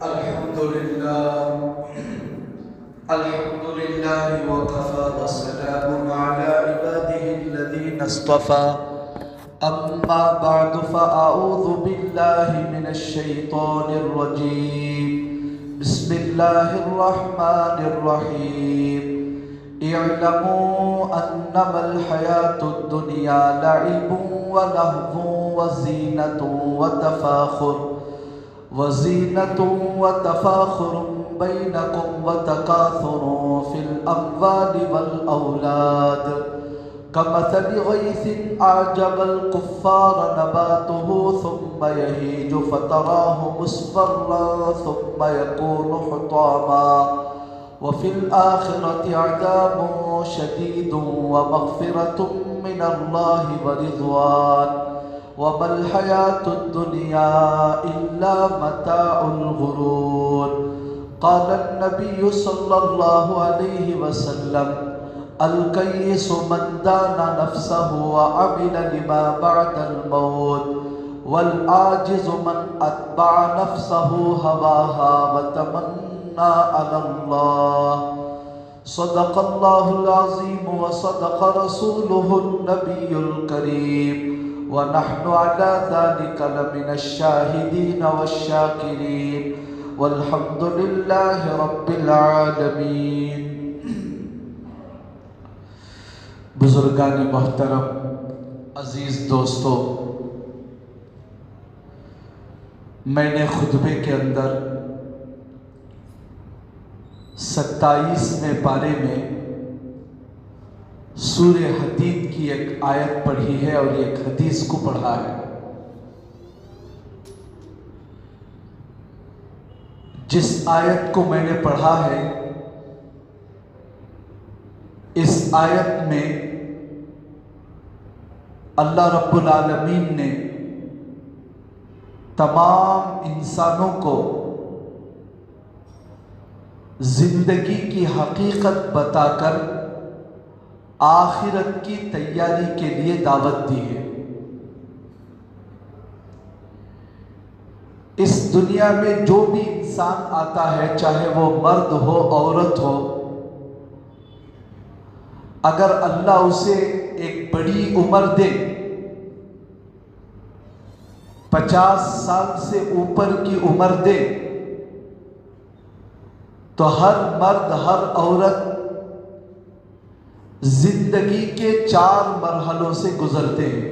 الحمد لله وكفى وسلام على عباده الذين اصطفى أما بعد فأعوذ بالله من الشيطان الرجيم بسم الله الرحمن الرحيم اعلموا أنما الحياة الدنيا لعب ولهو وزينة وتفاخر بينكم وتكاثر في الأموال والأولاد كمثل غيث أعجب الكفار نباته ثم يهيج فتراه مصفرا ثم يكون حطاما وفي الآخرة عذاب شديد ومغفرة من الله ورضوان وما الحياة الدنيا إلا متاع الغرور. قال النبي صلى الله عليه وسلم الكيس من دان نفسه وعمل لما بعد الموت والعاجز من أتبع نفسه هواها وتمنى على الله. صدق الله العظيم وصدق رسوله النبي الكريم ونحن على ذلك لمن الشاهدين والشاكرين والحمد لله رب العالمین. بزرگان محترم، عزیز دوستو، میں نے خطبے کے اندر 27ویں پارے میں سورہ حدید کی ایک آیت پڑھی ہے اور ایک حدیث کو پڑھا ہے. جس آیت کو میں نے پڑھا ہے، اس آیت میں اللہ رب العالمین نے تمام انسانوں کو زندگی کی حقیقت بتا کر آخرت کی تیاری کے لیے دعوت دی ہے. اس دنیا میں جو بھی انسان آتا ہے، چاہے وہ مرد ہو عورت ہو، اگر اللہ اسے ایک بڑی عمر دے، 50 سال سے اوپر کی عمر دے، تو ہر مرد ہر عورت زندگی کے 4 مرحلوں سے گزرتے ہیں.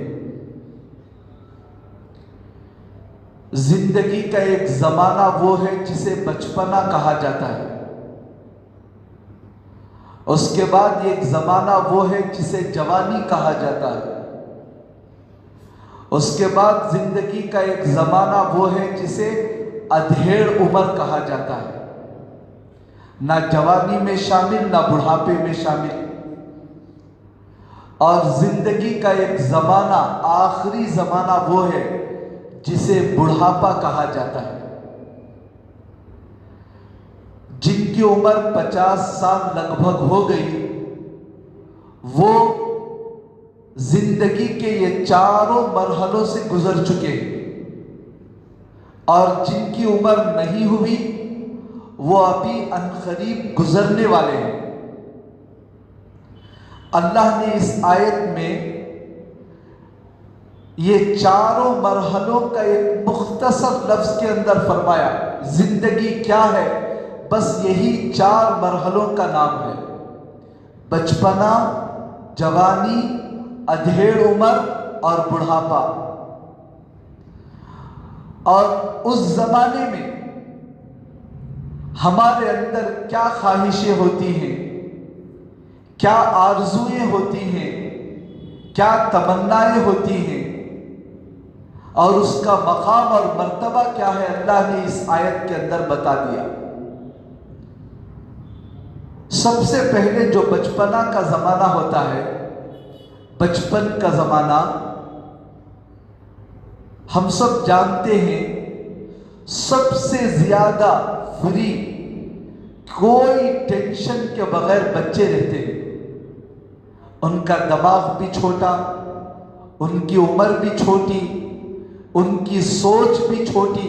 زندگی کا ایک زمانہ وہ ہے جسے بچپنا کہا جاتا ہے. اس کے بعد ایک زمانہ وہ ہے جسے جوانی کہا جاتا ہے. اس کے بعد زندگی کا ایک زمانہ وہ ہے جسے ادھیڑ عمر کہا جاتا ہے، نہ جوانی میں شامل نہ بڑھاپے میں شامل. اور زندگی کا ایک زمانہ، آخری زمانہ وہ ہے جسے بڑھاپا کہا جاتا ہے. جن کی عمر 50 سال لگ بھگ ہو گئی، وہ زندگی کے یہ 4 مرحلوں سے گزر چکے ہیں. اور جن کی عمر نہیں ہوئی، وہ ابھی عنقریب گزرنے والے ہیں. اللہ نے اس آیت میں یہ 4 مرحلوں کا ایک مختصر لفظ کے اندر فرمایا. زندگی کیا ہے؟ بس یہی 4 مرحلوں کا نام ہے: بچپنا، جوانی، ادھیڑ عمر اور بڑھاپا. اور اس زمانے میں ہمارے اندر کیا خواہشیں ہوتی ہیں، کیا آرزوئیں ہوتی ہیں، کیا تمنائیں ہوتی ہیں، اور اس کا مقام اور مرتبہ کیا ہے، اللہ نے اس آیت کے اندر بتا دیا. سب سے پہلے جو بچپنا کا زمانہ ہوتا ہے، بچپن کا زمانہ ہم سب جانتے ہیں، سب سے زیادہ فری، کوئی ٹینشن کے بغیر بچے رہتے ہیں. ان کا دماغ بھی چھوٹا، ان کی عمر بھی چھوٹی، ان کی سوچ بھی چھوٹی.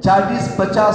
40-50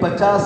50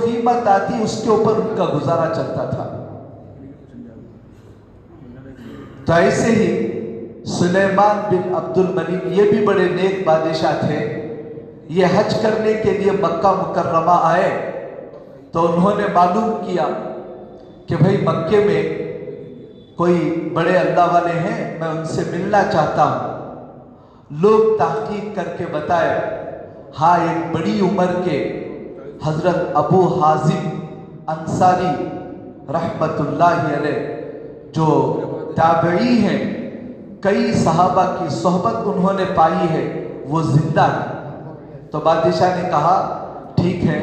قیمت آتی اس کے اوپر ان کا گزارا چلتا تھا۔ تو ایسے ہی سلیمان بن عبد الملک یہ بھی بڑے نیک بادشاہ تھے۔ یہ حج کرنے کے لیے مکہ مکرمہ آئے تو انہوں نے معلوم کیا کہ بھئی مکے میں کوئی بڑے اللہ والے ہیں، میں ان سے ملنا چاہتا ہوں۔ لوگ تحقیق کر کے بتائے، ہاں ایک بڑی عمر کے حضرت ابو حازم انصاری رحمت اللہ علیہ جو تابعی ہیں، کئی صحابہ کی صحبت انہوں نے پائی ہے، وہ زندہ ہے۔ تو بادشاہ نے کہا ٹھیک ہے،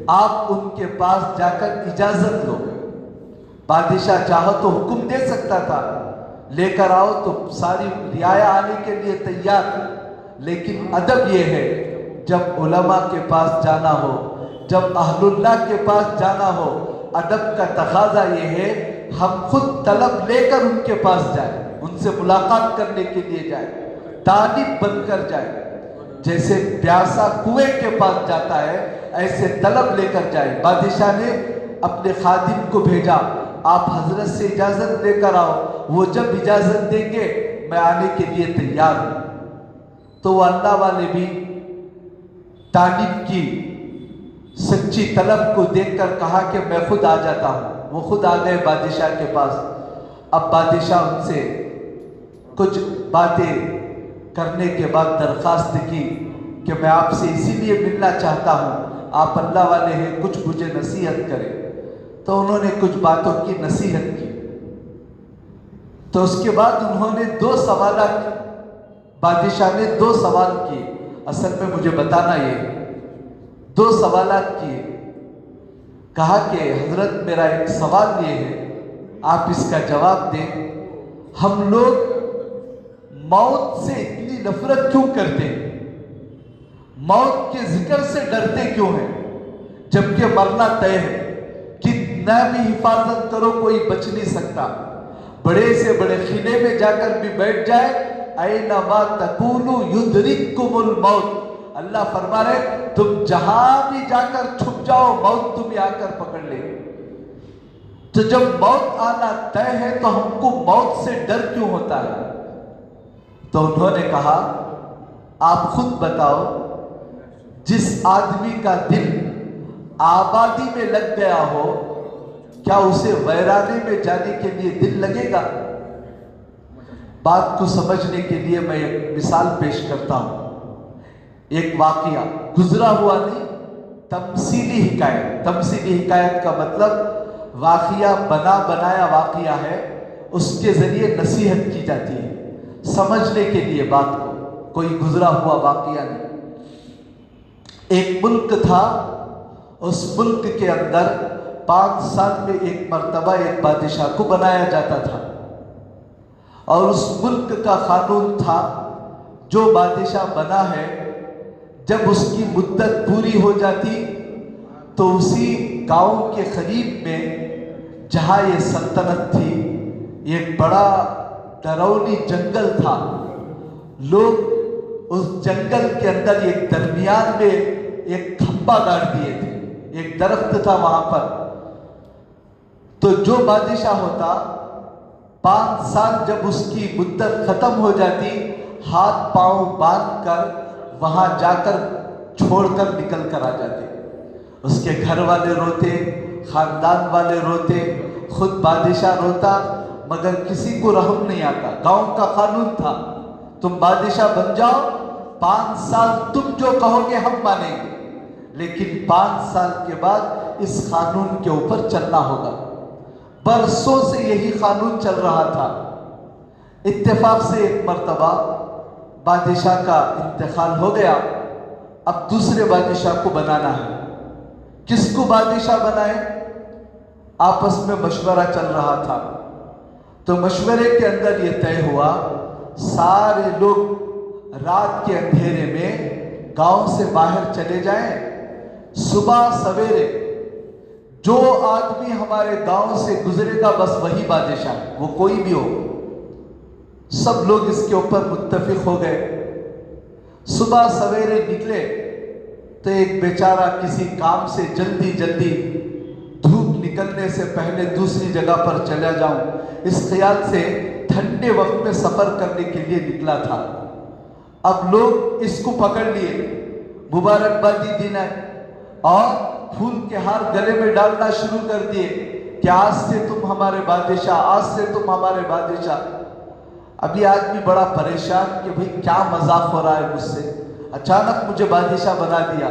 آپ ان کے پاس جا کر اجازت لو۔ بادشاہ چاہو تو حکم دے سکتا تھا لے کر آؤ، تو ساری رعایا آنے کے لیے تیار، لیکن ادب یہ ہے جب علماء کے پاس جانا ہو، جب اہل اللہ کے پاس جانا ہو، ادب کا تقاضا یہ ہے ہم خود طلب لے کر ان کے پاس جائیں، ان سے ملاقات کرنے کے لیے جائیں، طالب بن کر جائیں۔ جیسے پیاسا کنویں کے پاس جاتا ہے ایسے طلب لے کر جائیں۔ بادشاہ نے اپنے خادم کو بھیجا، آپ حضرت سے اجازت لے کر آؤ، وہ جب اجازت دیں گے میں آنے کے لیے تیار ہوں۔ تو وہ اللہ والے بھی طالب کی سچی طلب کو دیکھ کر کہا کہ میں خود آ جاتا ہوں۔ وہ خود آ گئے بادشاہ کے پاس۔ اب بادشاہ ان سے کچھ باتیں کرنے کے بعد درخواست کی کہ میں آپ سے اسی لیے ملنا چاہتا ہوں، آپ اللہ والے ہیں، کچھ مجھے نصیحت کریں۔ تو انہوں نے کچھ باتوں کی نصیحت کی۔ تو اس کے بعد انہوں نے 2 سوالات کی، بادشاہ نے 2 سوال کیے، اصل میں مجھے بتانا یہ 2 سوالات کیے۔ کہا کہ حضرت میرا ایک سوال یہ ہے، آپ اس کا جواب دیں، ہم لوگ موت سے اتنی نفرت کیوں کرتے ہیں؟ موت کے ذکر سے ڈرتے کیوں ہیں جبکہ مرنا طے ہے؟ کتنا بھی حفاظت کرو کوئی بچ نہیں سکتا۔ بڑے سے بڑے قلعے میں جا کر بھی بیٹھ جائے، اینما تکونوا یدرککم الموت، اللہ فرما رہے تم جہاں بھی جا کر چھپ جاؤ موت تمہیں آ کر پکڑ لے گی۔ تو جب موت آنا طے ہے تو ہم کو موت سے ڈر کیوں ہوتا ہے؟ تو انہوں نے کہا آپ خود بتاؤ، جس آدمی کا دل آبادی میں لگ گیا ہو کیا اسے ویرانے میں جانے کے لیے دل لگے گا؟ بات کو سمجھنے کے لیے میں ایک مثال پیش کرتا ہوں۔ ایک واقعہ گزرا ہوا نہیں، تمثیلی حکایت۔ تمثیلی حکایت کا مطلب واقعہ بنایا واقعہ ہے، اس کے ذریعے نصیحت کی جاتی ہے سمجھنے کے لیے بات کو، کوئی گزرا ہوا واقعہ نہیں۔ ایک ملک تھا، اس ملک کے اندر 5 سال میں ایک مرتبہ ایک بادشاہ کو بنایا جاتا تھا، اور اس ملک کا قانون تھا جو بادشاہ بنا ہے جب اس کی مدت پوری ہو جاتی تو اسی گاؤں کے قریب میں جہاں یہ سلطنت تھی ایک بڑا ڈراؤنی جنگل تھا، لوگ اس جنگل کے اندر ایک درمیان میں ایک کھمبا گاڑ دیے تھے، ایک درخت تھا وہاں پر۔ تو جو بادشاہ ہوتا 5 سال جب اس کی مدت ختم ہو جاتی، ہاتھ پاؤں باندھ کر وہاں جا کر چھوڑ کر نکل کر آ جاتے۔ اس کے گھر والے روتے، خاندان والے روتے، خود بادشاہ روتا، مگر کسی کو رحم نہیں آتا۔ گاؤں کا قانون تھا تم بادشاہ بن جاؤ، 5 سال تم جو کہو گے ہم مانیں گے، لیکن 5 سال کے بعد اس قانون کے اوپر چلنا ہوگا۔ برسوں سے یہی قانون چل رہا تھا۔ اتفاق سے ایک مرتبہ بادشاہ کا انتقال ہو گیا، اب دوسرے بادشاہ کو بنانا ہے۔ کس کو بادشاہ بنائے؟ آپس میں مشورہ چل رہا تھا۔ تو مشورے کے اندر یہ طے ہوا سارے لوگ رات کے اندھیرے میں گاؤں سے باہر چلے جائیں، صبح سویرے جو آدمی ہمارے گاؤں سے گزرے گا بس وہی بادشاہ ہے، وہ کوئی بھی ہو۔ سب لوگ اس کے اوپر متفق ہو گئے۔ صبح سویرے نکلے، تو ایک بیچارہ کسی کام سے جلدی جلدی دھوپ نکلنے سے پہلے دوسری جگہ پر چلا جاؤں، اس خیال سے ٹھنڈے وقت میں سفر کرنے کے لیے نکلا تھا۔ اب لوگ اس کو پکڑ لیے، مبارکبادی دینا اور پھول کے ہار گلے میں ڈالنا شروع کر دیے کہ آج سے تم ہمارے بادشاہ، آج سے تم ہمارے بادشاہ۔ اب یہ آدمی بڑا پریشان کہ بھئی کیا مذاق ہو رہا ہے مجھ سے، اچانک مجھے بادشاہ بنا دیا۔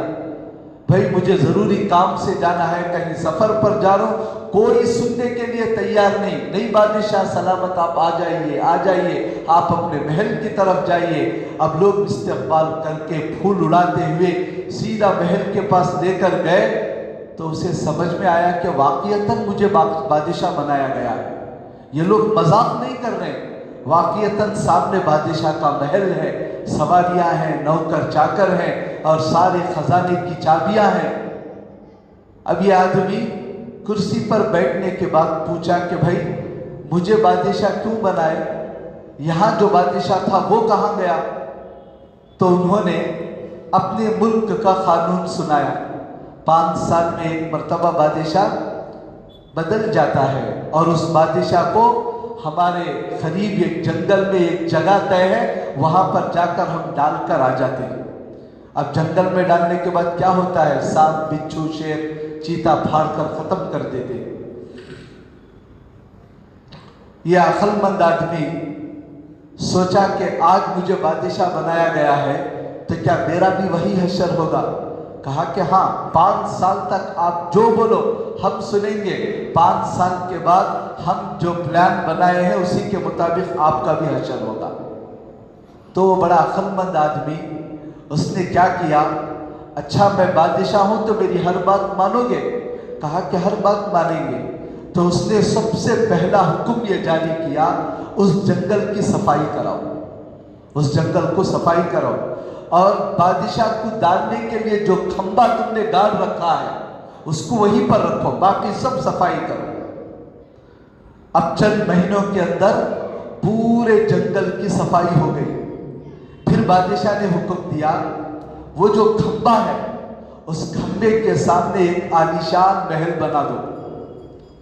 بھئی مجھے ضروری کام سے جانا ہے، کہیں سفر پر جا رہا ہوں، کوئی سننے کے لیے تیار نہیں۔ نہیں بادشاہ سلامت، آپ آ جائیے، آ جائیے، آپ اپنے محل کی طرف جائیے۔ اب لوگ استقبال کر کے پھول اڑاتے ہوئے سیدھا محل کے پاس لے کر گئے، تو اسے سمجھ میں آیا کہ واقعتاً مجھے بادشاہ بنایا گیا ہے، یہ لوگ مذاق نہیں کر رہے، واقعتاً سامنے بادشاہ کا محل ہے، سواریاں ہیں، نوکر چاکر ہیں اور سارے خزانے کی چابیاں ہیں۔ اب یہ آدمی کرسی پر بیٹھنے کے بعد پوچھا کہ بھائی مجھے بادشاہ کیوں بنائے، یہاں جو بادشاہ تھا وہ کہاں گیا؟ تو انہوں نے اپنے ملک کا قانون سنایا، 5 سال میں ایک مرتبہ بادشاہ بدل جاتا ہے، اور اس بادشاہ کو ہمارے قریب ایک جنگل میں ایک جگہ طے ہے، وہاں پر جا کر ہم ڈال کر آ جاتے ہیں۔ اب جنگل میں ڈالنے کے بعد کیا ہوتا ہے، سانپ، بچھو، شیر، چیتا پھاڑ کر ختم کر دیتے ہیں۔ یہ عقل مند آدمی سوچا کہ آج مجھے بادشاہ بنایا گیا ہے تو کیا میرا بھی وہی حشر ہوگا؟ کہا کہ ہاں، 5 سال تک آپ جو بولو ہم سنیں گے، 5 سال کے بعد ہم جو پلان بنائے ہیں اسی کے مطابق آپ کا بھی حشر ہوگا۔ تو وہ بڑا عقل مند آدمی، اس نے کیا کیا، اچھا میں بادشاہ ہوں تو میری ہر بات مانو گے؟ کہا کہ ہر بات مانیں گے۔ تو اس نے سب سے پہلا حکم یہ جاری کیا، اس جنگل کی صفائی کراؤ، اس جنگل کو صفائی کراؤ، اور بادشاہ کو ڈالنے کے لیے جو کھمبا تم نے گاڑ رکھا ہے اس کو وہیں پر رکھو، باقی سب صفائی کرو۔ اب چند مہینوں کے اندر پورے جنگل کی صفائی ہو گئی۔ پھر بادشاہ نے حکم دیا، وہ جو کھمبا ہے اس کھمبے کے سامنے ایک عالیشان محل بنا دو،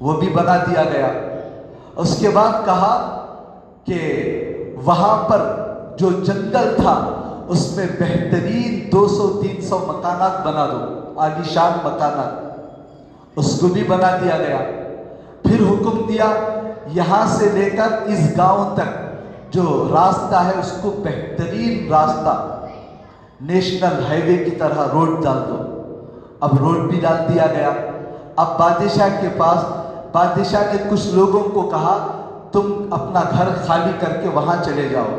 وہ بھی بنا دیا گیا۔ اس کے بعد کہا کہ وہاں پر جو جنگل تھا اس میں بہترین 200-300 مکانات بنا دو، عالیشان مکانات، اس کو بھی بنا دیا گیا۔ پھر حکم دیا یہاں سے لے کر اس گاؤں تک جو راستہ ہے اس کو بہترین راستہ، نیشنل ہائی وے کی طرح روڈ ڈال دو۔ اب روڈ بھی ڈال دیا گیا۔ اب بادشاہ کے پاس، بادشاہ نے کچھ لوگوں کو کہا تم اپنا گھر خالی کر کے وہاں چلے جاؤ۔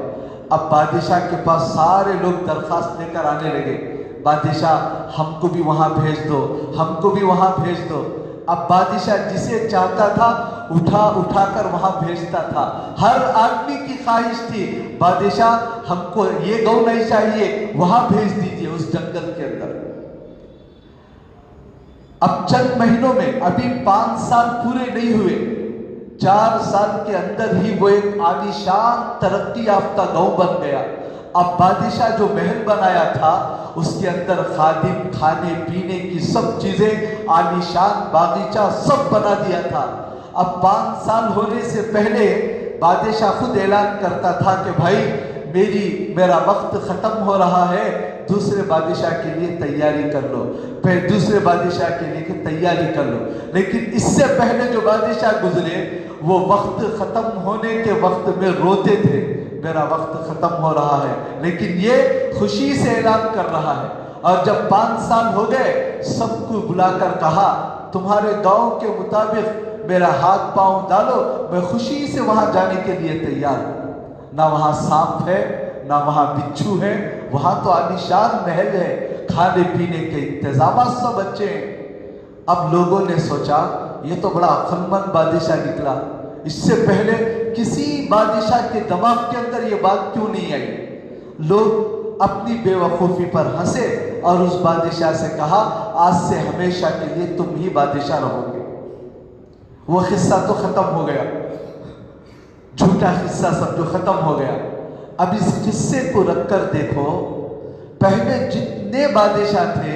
اب بادشاہ کے پاس سارے لوگ درخواست لے کر آنے لگے، بادشاہ ہم کو بھی وہاں بھیج دو، ہم کو بھی وہاں بھیج دو۔ اب بادشاہ جسے چاہتا تھا اٹھا کر وہاں بھیجتا تھا۔ ہر آدمی کی خواہش تھی بادشاہ ہم کو یہ گاؤں نہیں چاہیے، وہاں بھیج دیجئے اس جنگل کے اندر۔ اب چند مہینوں میں، ابھی 5 سال پورے نہیں ہوئے، 4 سال کے اندر ہی وہ ایک عالیشان ترقی یافتہ گاؤں بن گیا۔ اب بادشاہ جو محل بنایا تھا اس کے اندر خادم، کھانے پینے کی سب چیزیں، عالیشان باغیچہ سب بنا دیا تھا۔ اب 5 سال ہونے سے پہلے بادشاہ خود اعلان کرتا تھا کہ بھائی میرا وقت ختم ہو رہا ہے، دوسرے بادشاہ کے لیے تیاری کر لو، پھر دوسرے بادشاہ کے لیے تیاری کر لو۔ لیکن اس سے پہلے جو بادشاہ گزرے وہ وقت ختم ہونے کے وقت میں روتے تھے، میرا وقت ختم ہو رہا ہے، لیکن یہ خوشی سے اعلان کر رہا ہے۔ اور جب 5 سال ہو گئے، سب کو بلا کر کہا تمہارے گاؤں کے مطابق میرا ہاتھ پاؤں ڈالو، میں خوشی سے وہاں جانے کے لیے تیار ہوں۔ نہ وہاں سانپ ہے، نہ وہاں بچھو ہے، وہاں تو عالیشان محل ہے، کھانے پینے کے انتظامات سب اچھے ہیں۔ اب لوگوں نے سوچا یہ تو بڑا عقل مند بادشاہ نکلا، اس سے پہلے کسی بادشاہ کے دماغ کے اندر یہ بات کیوں نہیں آئی؟ لوگ اپنی بے وقوفی پر ہنسے اور اس بادشاہ سے کہا آج سے ہمیشہ کے لیے تم ہی بادشاہ رہو گے۔ وہ قصہ تو ختم ہو گیا، جھوٹا قصہ سب جو ختم ہو گیا۔ اب اس قصے کو رکھ کر دیکھو، پہلے جتنے بادشاہ تھے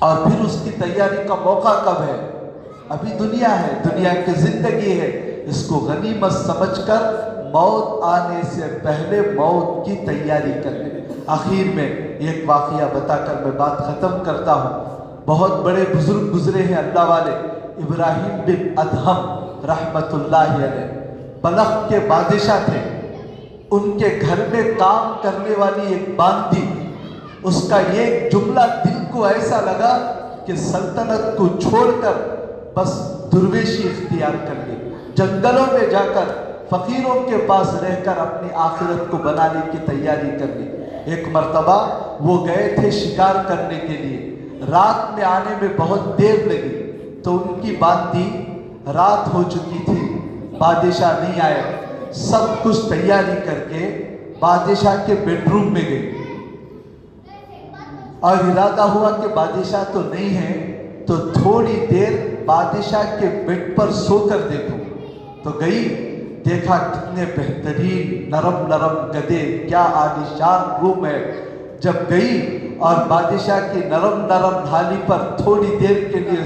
اور پھر اس کی تیاری کا موقع کب ہے؟ ابھی دنیا ہے، دنیا کی زندگی ہے، اس کو غنیمت سمجھ کر موت آنے سے پہلے موت کی تیاری کر لے۔ آخر میں ایک واقعہ بتا کر میں بات ختم کرتا ہوں۔ بہت بڑے بزرگ گزرے ہیں اللہ والے، ابراہیم بن ادہم رحمت اللہ علیہ بلخ کے بادشاہ تھے۔ ان کے گھر میں کام کرنے والی ایک باندی، اس کا یہ جملہ دل کو ایسا لگا کہ سلطنت کو چھوڑ کر بس درویشی اختیار کر لی، جنگلوں میں جا کر فقیروں کے پاس رہ کر اپنی آخرت کو بنانے کی تیاری کر لی۔ ایک مرتبہ وہ گئے تھے شکار کرنے کے لیے، رات میں آنے میں بہت دیر لگی تو ان کی باندی رات ہو چکی تھی، بادشاہ نہیں آئے۔ سب کچھ تیاری کر کے بادشاہ کے بیڈ روم میں گئی اور ارادہ ہوا کہ بادشاہ تو نہیں ہے تو تھوڑی دیر بادشاہ کے بیڈ پر سو کر دیکھو۔ تو گئی، دیکھا کتنے بہترین نرم نرم گدے، کیا عالیشان روم ہے۔ جب گئی اور بادشاہ کی نرم نرم ڈھالی پر تھوڑی دیر کے لیے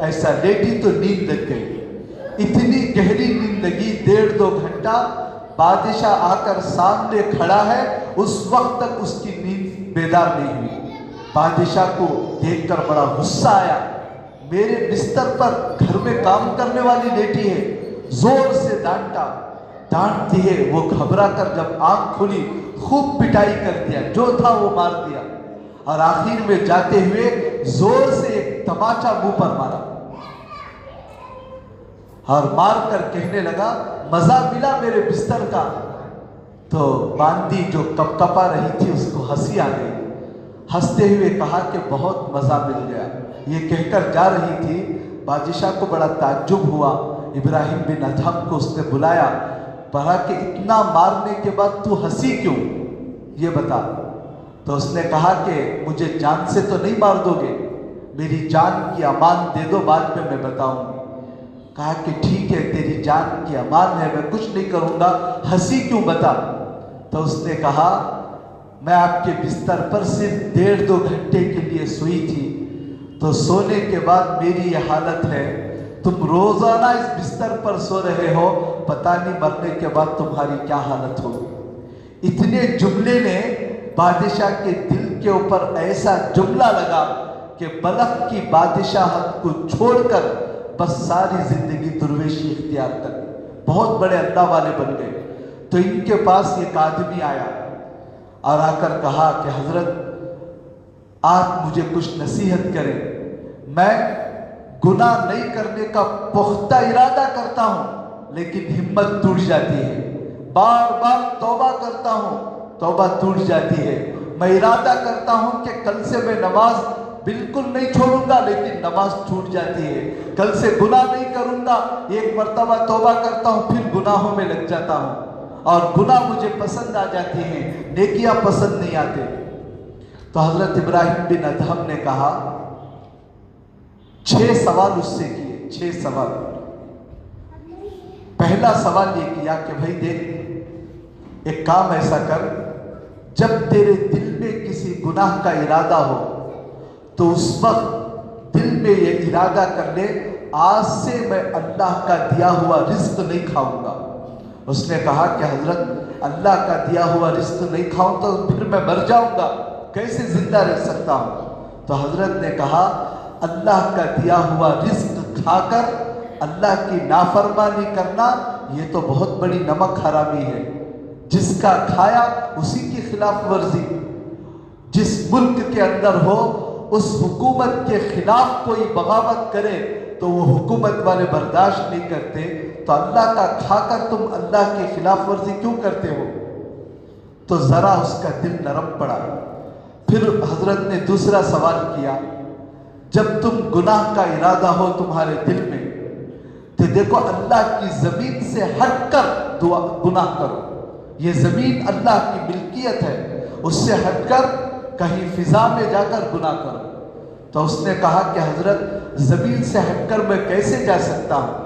ایسا لیٹی تو نیند لگ گئی۔ اتنی گہری نیند لگی، 1.5-2 گھنٹہ بادشاہ آ کر سامنے کھڑا ہے، اس وقت تک اس کی نیند بیدار نہیں ہوئی۔ بادشاہ کو دیکھ کر بڑا غصہ آیا، میرے بستر پر گھر میں کام کرنے والی لیٹی ہے، زور سے ڈانٹا۔ ڈانٹتی ہے، وہ گھبرا کر جب آنکھ کھلی خوب پٹائی کر دیا، جو تھا وہ مار دیا، اور آخر میں جاتے ہوئے زور سے ایک تماچا منہ پر مارا اور مار کر کہنے لگا مزہ ملا میرے بستر کا۔ تو باندی جو کپ کپا رہی تھی اس کو ہنسی آ گئی، ہنستے ہوئے کہا کہ بہت مزہ مل گیا۔ یہ کہہ کر جا رہی تھی، بادشاہ کو بڑا تعجب ہوا۔ ابراہیم بن ادہم کو اس نے بلایا، کہا کہ اتنا مارنے کے بعد تو ہنسی کیوں، یہ بتا۔ تو اس نے کہا کہ مجھے جان سے تو نہیں مار دو گے، میری جان کی امان دے دو، بعد میں میں بتاؤں گی۔ کہا کہ ٹھیک ہے، تیری جان کی امان ہے، میں کچھ نہیں کروں گا، ہنسی کیوں بتا۔ تو اس نے کہا میں آپ کے بستر پر صرف 1.5-2 گھنٹے کے لیے سوئی تھی، تو سونے کے بعد میری یہ حالت ہے، تم روزانہ اس بستر پر سو رہے ہو، پتہ نہیں مرنے کے بعد تمہاری کیا حالت ہوگی۔ اتنے جملے نے بادشاہ کے دل کے اوپر ایسا جملہ لگا کہ بلخ کی بادشاہت کو چھوڑ کر بس ساری زندگی درویشی اختیار کر لی، بہت بڑے اللہ والے بن گئے۔ تو ان کے پاس ایک آدمی آیا اور آ کر کہا کہ حضرت آپ مجھے کچھ نصیحت کریں، میں گناہ نہیں کرنے کا پختہ ارادہ کرتا ہوں لیکن ہمت ٹوٹ جاتی ہے، بار بار توبہ کرتا ہوں، توبہ ٹوٹ جاتی ہے، میں ارادہ کرتا ہوں کہ کل سے میں نماز بالکل نہیں چھوڑوں گا لیکن نماز چھوٹ جاتی ہے، کل سے گناہ نہیں کروں گا، ایک مرتبہ توبہ کرتا ہوں پھر گناہوں میں لگ جاتا ہوں، اور گناہ مجھے پسند آ جاتی ہیں، نیکیاں پسند نہیں آتے۔ تو حضرت ابراہیم بن ادہم نے کہا 6 سوال اس سے کیے، 6 سوال۔ پہلا سوال یہ کیا کہ بھائی دیکھ، ایک کام ایسا کر، جب تیرے دل میں کسی گناہ کا ارادہ ہو تو اس وقت دل میں یہ ارادہ کر لے آج سے میں اللہ کا دیا ہوا رزق نہیں کھاؤں گا۔ اس نے کہا کہ حضرت اللہ کا دیا ہوا رزق نہیں کھاؤں تو پھر میں مر جاؤں گا، کیسے زندہ رہ سکتا ہوں؟ تو حضرت نے کہا اللہ کا دیا ہوا رزق کھا کر اللہ کی نافرمانی کرنا یہ تو بہت بڑی نمک حرامی ہے، جس کا کھایا اسی کی خلاف ورزی۔ جس ملک کے اندر ہو اس حکومت کے خلاف کوئی بغاوت کرے تو وہ حکومت والے برداشت نہیں کرتے، تو اللہ کا کھا کر تم اللہ کی خلاف ورزی کیوں کرتے ہو؟ تو ذرا اس کا دل نرم پڑا۔ پھر حضرت نے دوسرا سوال کیا، جب تم گناہ کا ارادہ ہو تمہارے دل میں تو دیکھو اللہ کی زمین سے ہٹ کر گناہ کرو، یہ زمین اللہ کی ملکیت ہے، اس سے ہٹ کر کہیں فضا میں جا کر گناہ کرو۔ تو اس نے کہا کہ حضرت زمین سے ہٹ کر میں کیسے جا سکتا ہوں؟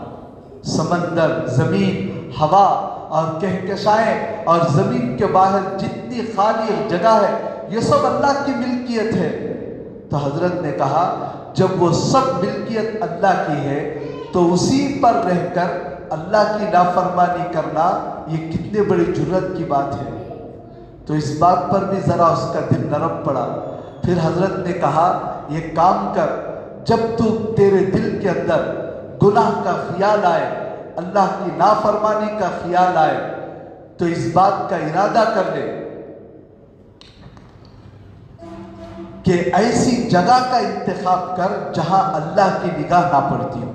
سمندر، زمین، ہوا اور کہکشائیں اور زمین کے باہر جتنی خالی جگہ ہے یہ سب اللہ کی ملکیت ہے، تو حضرت نے کہا جب وہ سب ملکیت اللہ کی ہے تو اسی پر رہ کر اللہ کی نافرمانی کرنا یہ کتنے بڑی جرأت کی بات ہے۔ تو اس بات پر بھی ذرا اس کا دل نرم پڑا۔ پھر حضرت نے کہا یہ کام کر، جب تیرے دل کے اندر گناہ کا خیال آئے، اللہ کی نافرمانی کا خیال آئے، تو اس بات کا ارادہ کر لے کہ ایسی جگہ کا انتخاب کر جہاں اللہ کی نگاہ نہ پڑتی ہو،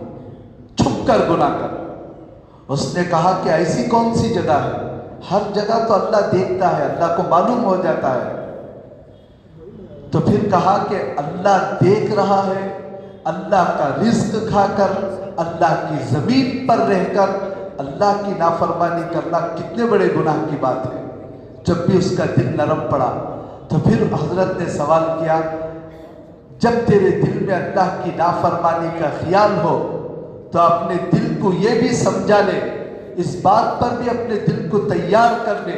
چھپ کر گناہ کر۔ اس نے کہا کہ ایسی کون سی جگہ ہے؟ ہر جگہ تو اللہ دیکھتا ہے، اللہ کو معلوم ہو جاتا ہے۔ تو پھر کہا کہ اللہ دیکھ رہا ہے، اللہ کا رزق کھا کر، اللہ کی زمین پر رہ کر اللہ کی نافرمانی کرنا کتنے بڑے گناہ کی بات ہے۔ جب بھی اس کا دل نرم پڑا تو پھر حضرت نے سوال کیا، جب تیرے دل میں اللہ کی نافرمانی کا خیال ہو تو اپنے دل کو یہ بھی سمجھا لے، اس بات پر بھی اپنے دل کو تیار کر لے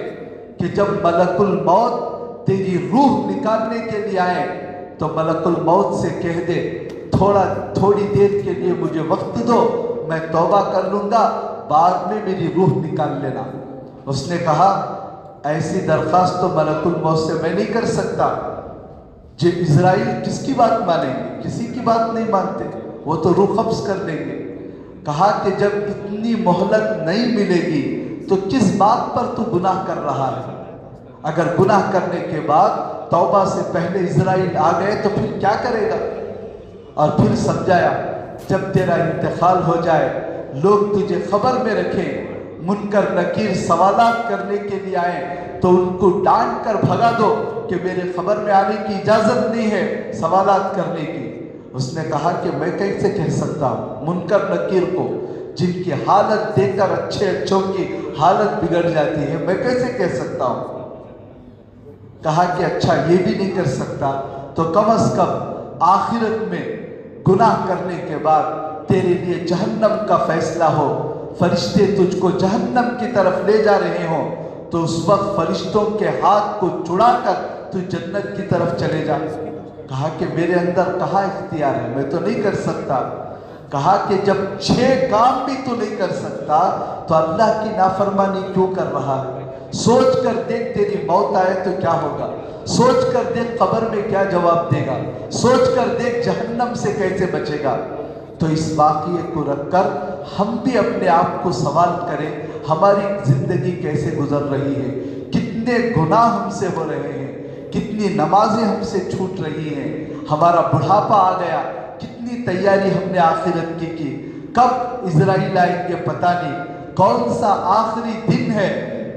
کہ جب ملک الموت تیری روح نکالنے کے لیے آئے تو ملک الموت سے کہہ دے تھوڑی دیر کے لیے مجھے وقت دو، میں توبہ کر لوں گا، بعد میں میری روح نکال لینا۔ اس نے کہا ایسی درخواست تو ملک الموت سے میں نہیں کر سکتا۔ جو اسرائیل کس کی بات مانیں گے؟ کسی کی بات نہیں مانتے، وہ تو روح قبض کر لیں گے۔ کہا کہ جب اتنی مہلت نہیں ملے گی تو کس بات پر تو گناہ کر رہا ہے؟ اگر گناہ کرنے کے بعد توبہ سے پہلے اسرائیل آ گئے تو پھر کیا کرے گا؟ اور پھر سمجھایا جب تیرا انتقال ہو جائے، لوگ تجھے خبر میں رکھیں، منکر نکیر سوالات کرنے کے لیے آئیں تو ان کو ڈانٹ کر بھگا دو کہ میرے خبر میں آنے کی اجازت نہیں ہے سوالات کرنے کی۔ اس نے کہا کہ میں کیسے کہہ سکتا ہوں منکر نکیر کو، جن کی حالت دیکھ کر اچھے اچھوں کی حالت بگڑ جاتی ہے، میں کیسے کہہ سکتا ہوں؟ کہا کہ اچھا یہ بھی نہیں کر سکتا تو کم از کم آخرت میں گناہ کرنے کے بعد تیرے لیے جہنم کا فیصلہ ہو، فرشتے تجھ کو جہنم کی طرف لے جا رہے ہوں تو اس وقت فرشتوں کے ہاتھ کو چھڑا کر تو جنت کی طرف چلے جا۔ کہا کہ میرے اندر کہاں اختیار ہے، میں تو نہیں کر سکتا۔ کہا کہ جب 6 کام بھی تو نہیں کر سکتا تو اللہ کی نافرمانی کیوں کر رہا ہے؟ سوچ کر دیکھ تیری موت آئے تو کیا ہوگا، سوچ کر دیکھ قبر میں کیا جواب دے گا، سوچ کر دیکھ جہنم سے کیسے بچے گا۔ تو اس واقعے کو رکھ کر ہم بھی اپنے آپ کو سوال کریں ہماری زندگی کیسے گزر رہی ہے، کتنے گناہ ہم سے ہو رہے ہیں، کتنی نمازیں ہم سے چھوٹ رہی ہیں، ہمارا بڑھاپا آ گیا، کتنی تیاری ہم نے آخرت کی، کب اسرائیل آئیں گے پتہ نہیں، کون سا آخری دن ہے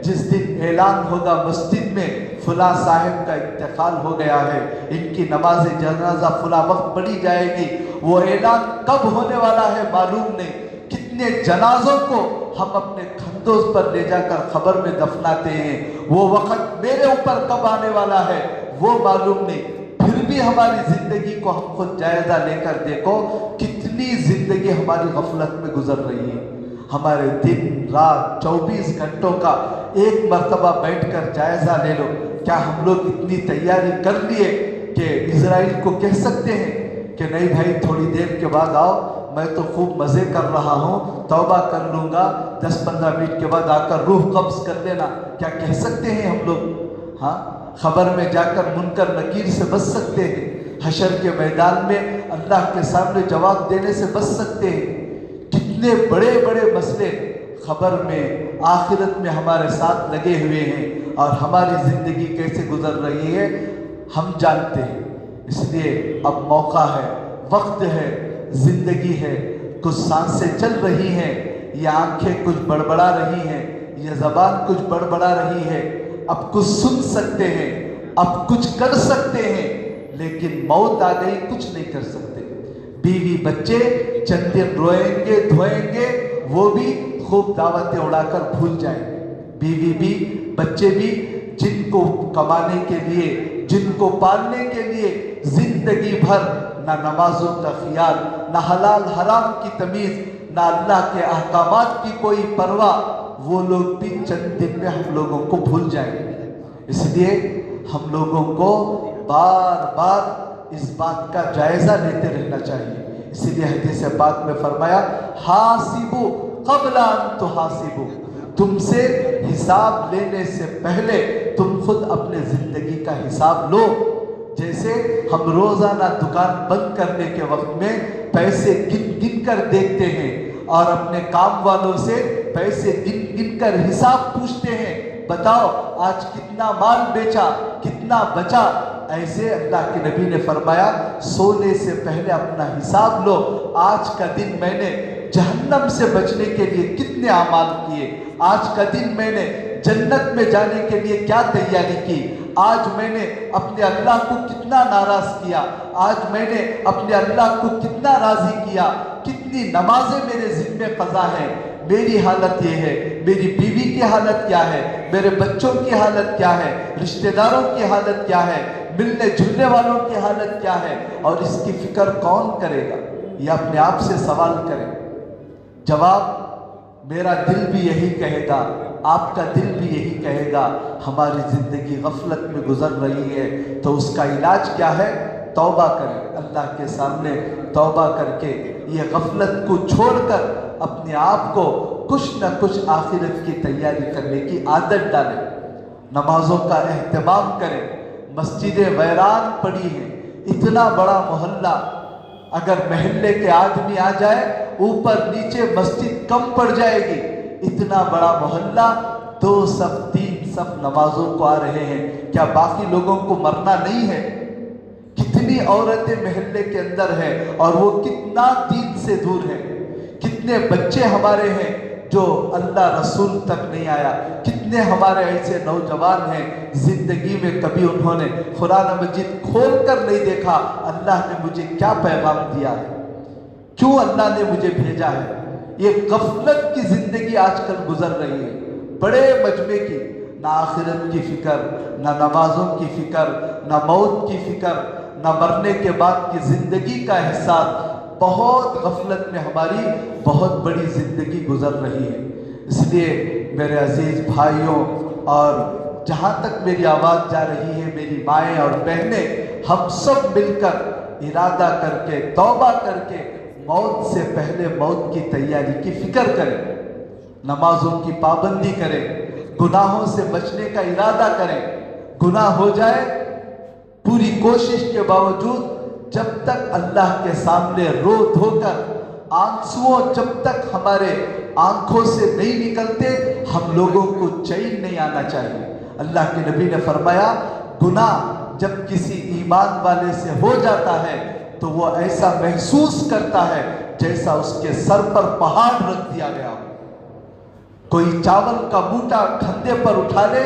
جس دن اعلان ہوگا مسجد میں فلاں صاحب کا انتقال ہو گیا ہے، ان کی نماز جنازہ فلاں وقت پڑھی جائے گی، وہ اعلان کب ہونے والا ہے معلوم نہیں۔ کتنے جنازوں کو ہم اپنے کندھوں پر لے جا کر قبر میں دفناتے ہیں، وہ وقت میرے اوپر کب آنے والا ہے وہ معلوم نہیں۔ پھر بھی ہماری زندگی کو ہم خود جائزہ لے کر دیکھو کتنی زندگی ہماری غفلت میں گزر رہی ہے۔ ہمارے دن رات 24 گھنٹوں کا ایک مرتبہ بیٹھ کر جائزہ لے لو، کیا ہم لوگ اتنی تیاری کر لیے کہ اسرائیل کو کہہ سکتے ہیں کہ نہیں بھائی تھوڑی دیر کے بعد آؤ، میں تو خوب مزے کر رہا ہوں، توبہ کر لوں گا، 10-15 منٹ کے بعد آ کر روح قبض کر لینا، کیا کہہ سکتے ہیں ہم لوگ؟ ہاں، خبر میں جا کر منکر نکیر سے بچ سکتے ہیں، حشر کے میدان میں اللہ کے سامنے جواب دینے سے بچ سکتے ہیں۔ کتنے بڑے بڑے مسئلے خبر میں آخرت میں ہمارے ساتھ لگے ہوئے ہیں اور ہماری زندگی کیسے گزر رہی ہے ہم جانتے ہیں۔ اس لیے اب موقع ہے، وقت ہے، زندگی ہے، کچھ سانسیں چل رہی ہیں، یہ آنکھیں کچھ بڑبڑا رہی ہیں، یہ زبان کچھ بڑبڑا رہی ہے، اب کچھ سن سکتے ہیں، اب کچھ کر سکتے ہیں، لیکن موت آ گئی کچھ نہیں کر سکتے۔ بیوی بچے چند دن روئیں گے دھوئیں گے، وہ بھی خوب دعوتیں اڑا کر بھول جائیں گے۔ بیوی بھی بچے بھی جن کو کمانے کے لیے، جن کو پالنے کے لیے زندگی بھر نہ نمازوں کا خیال، نہ حلال حرام کی تمیز، نہ اللہ کے احکامات کی کوئی پرواہ، وہ لوگ بھی چند دن میں ہم لوگوں کو بھول جائیں گے۔ اس لیے ہم لوگوں کو بار بار اس بات کا جائزہ لیتے رہنا چاہیے۔ اسی لیے حدیث پاک میں فرمایا حاسبو قبل ان تحاسبو، تم سے حساب لینے سے پہلے تم خود اپنے زندگی کا حساب لو۔ جیسے ہم روزانہ دکان بند کرنے کے وقت میں پیسے گن گن کر دیکھتے ہیں اور اپنے کام والوں سے پیسے گن گن کر حساب پوچھتے ہیں، بتاؤ آج کتنا مال بیچا، کتنا بچا۔ ایسے اللہ کے نبی نے فرمایا سونے سے پہلے اپنا حساب لو، آج کا دن میں نے جہنم سے بچنے کے لیے کتنے اعمال کیے، آج کا دن میں نے جنت میں جانے کے لیے کیا تیاری کی، آج میں نے اپنے اللہ کو کتنا ناراض کیا، آج میں نے اپنے اللہ کو کتنا راضی کیا، کتنی نمازیں میرے ذمہ قضا ہیں، میری حالت یہ ہے، میری بیوی کی حالت کیا ہے، میرے بچوں کی حالت کیا ہے، رشتہ داروں کی حالت کیا ہے، ملنے جلنے والوں کی حالت کیا ہے، اور اس کی فکر کون کرے گا؟ یہ اپنے آپ سے سوال کریں۔ جواب میرا دل بھی یہی کہے گا، آپ کا دل بھی یہی کہے گا۔ ہماری زندگی غفلت میں گزر رہی ہے، تو اس کا علاج کیا ہے؟ توبہ کریں، اللہ کے سامنے توبہ کر کے یہ غفلت کو چھوڑ کر اپنے آپ کو کچھ نہ کچھ آخرت کی تیاری کرنے کی عادت ڈالیں۔ نمازوں کا اہتمام کریں۔ مسجدیں ویران پڑی ہیں، اتنا بڑا محلہ، اگر محلے کے آدمی آ جائے اوپر نیچے مسجد کم پڑ جائے گی، اتنا بڑا محلہ 2 صف 3 صف نمازوں کو آ رہے ہیں، کیا باقی لوگوں کو مرنا نہیں ہے؟ کتنی عورتیں محلے کے اندر ہیں اور وہ کتنا دین سے دور ہیں، کتنے بچے ہمارے ہیں جو اللہ رسول تک نہیں آیا، کتنے ہمارے ایسے نوجوان ہیں زندگی میں کبھی انہوں نے قرآن مجید کھول کر نہیں دیکھا اللہ نے مجھے کیا پیغام دیا ہے، کیوں اللہ نے مجھے بھیجا ہے۔ یہ غفلت کی زندگی آج کل گزر رہی ہے، بڑے مجمع کی، نہ آخرت کی فکر، نہ نمازوں کی فکر، نہ موت کی فکر، نہ مرنے کے بعد کی زندگی کا احساس۔ بہت غفلت میں ہماری بہت بڑی زندگی گزر رہی ہے۔ اس لیے میرے عزیز بھائیوں، اور جہاں تک میری آواز جا رہی ہے میری مائیں اور بہنیں، ہم سب مل کر ارادہ کر کے توبہ کر کے موت سے پہلے موت کی تیاری کی فکر کریں، نمازوں کی پابندی کریں، گناہوں سے بچنے کا ارادہ کریں۔ گناہ ہو جائے پوری کوشش کے باوجود جب تک اللہ کے سامنے رو دھو کر آنسوؤں جب تک ہمارے آنکھوں سے نہیں نکلتے، ہم لوگوں کو چین نہیں آنا چاہیے۔ اللہ کے نبی نے فرمایا گناہ جب کسی ایمان والے سے ہو جاتا ہے تو وہ ایسا محسوس کرتا ہے جیسا اس کے سر پر پہاڑ رکھ دیا گیا ہو۔ کوئی چاول کا موٹا کھندے پر اٹھا لے،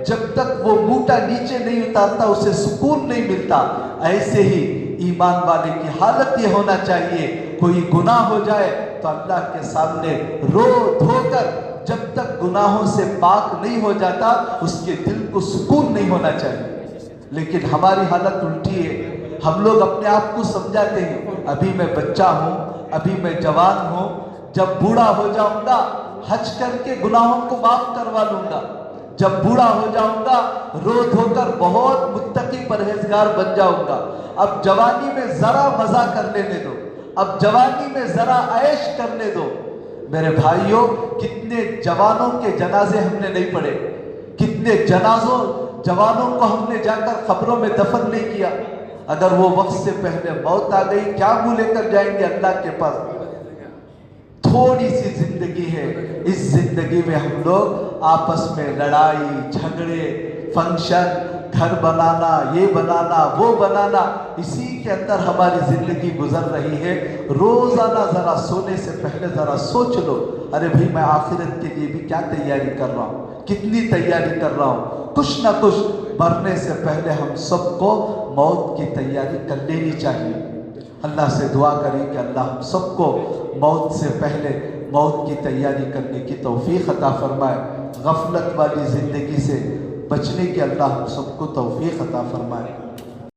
جب تک وہ موٹا نیچے نہیں اتارتا اسے سکون نہیں ملتا۔ ایسے ہی ایمان والے کی حالت یہ ہونا چاہیے، کوئی گناہ ہو جائے تو اللہ کے سامنے رو دھو کر جب تک گناہوں سے پاک نہیں ہو جاتا اس کے دل کو سکون نہیں ہونا چاہیے۔ لیکن ہماری حالت الٹی ہے، ہم لوگ اپنے آپ کو سمجھاتے ہیں ابھی میں بچہ ہوں، ابھی میں جوان ہوں، جب بوڑھا ہو جاؤں گا حج کر کے گناہوں کو معاف کروا لوں گا، جب بوڑھا ہو جاؤں گا رو دھو کر بہت متقی پرہیزگار بن جاؤں گا۔ اب جوانی میں ذرا مزہ کر لینے دو، اب جوانی میں ذرا عیش کرنے دو۔ میرے بھائیوں، کتنے جوانوں کے جنازے ہم نے نہیں پڑھے، کتنے جوانوں کو ہم نے جا کر قبروں میں دفن نہیں کیا۔ اگر وہ وقت سے پہلے موت آ گئی کیا منہ لے کر جائیں گے اللہ کے پاس؟ تھوڑی سی زندگی ہے، اس زندگی میں ہم لوگ آپس میں لڑائی جھگڑے، فنکشن، گھر بنانا، یہ بنانا وہ بنانا، اسی کے اندر ہماری زندگی گزر رہی ہے۔ روزانہ ذرا سونے سے پہلے ذرا سوچ لو، ارے بھائی میں آخرت کے لیے بھی کیا تیاری کر رہا ہوں، کتنی تیاری کر رہا ہوں۔ کچھ نہ کچھ مرنے سے پہلے ہم سب کو موت کی تیاری کر لینی چاہیے۔ اللہ سے دعا کریں کہ اللہ ہم سب کو موت سے پہلے موت کی تیاری کرنے کی توفیق عطا فرمائے، غفلت والی زندگی سے بچنے کی اللہ ہم سب کو توفیق عطا فرمائے۔